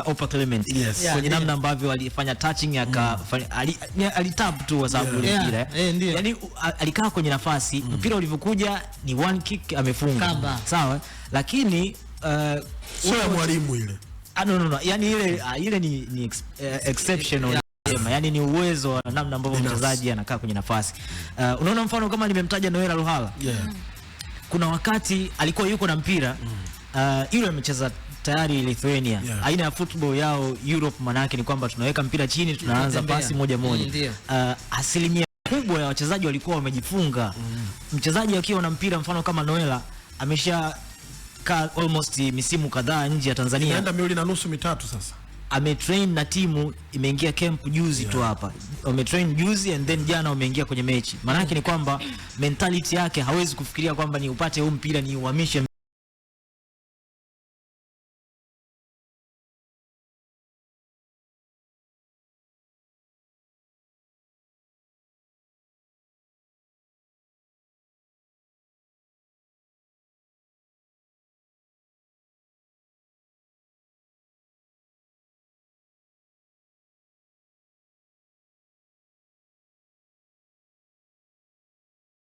Opa Clement kwenye namna ambavyo alifanya touching alitap tu kwa sababu mpira yani alikaa kwenye nafasi mpira ulivyokuja ni one kick amefunga sawa, lakini sio ya mwalimu ile no yani ile ni exceptional yani ni uwezo wa namna ambavyo mchezaji anakaa kwenye nafasi. Unaona mfano kama nimemtaja Noela Luhala, kuna wakati alikuwa yuko na mpira ile amecheza tayari Lithuania, aina ya football yao Europe, manake ni kwamba tunaweka mpira chini tunaanza pasi moja moja. Asilimia kubwa ya wachezaji walikuwa wamejifunga. Mchezaji akiwa na mpira mfano kama Noela amesha almost misimu kadhaa nje ya Tanzania, anaenda 2.5 mitatu sasa. Ametrain na timu imeingia camp juzi tu hapa. Wametrain juzi and then jana wameingia kwenye mechi. Manake ni kwamba mentality yake hawezi kufikiria kwamba ni upate huu mpira ni uhamishe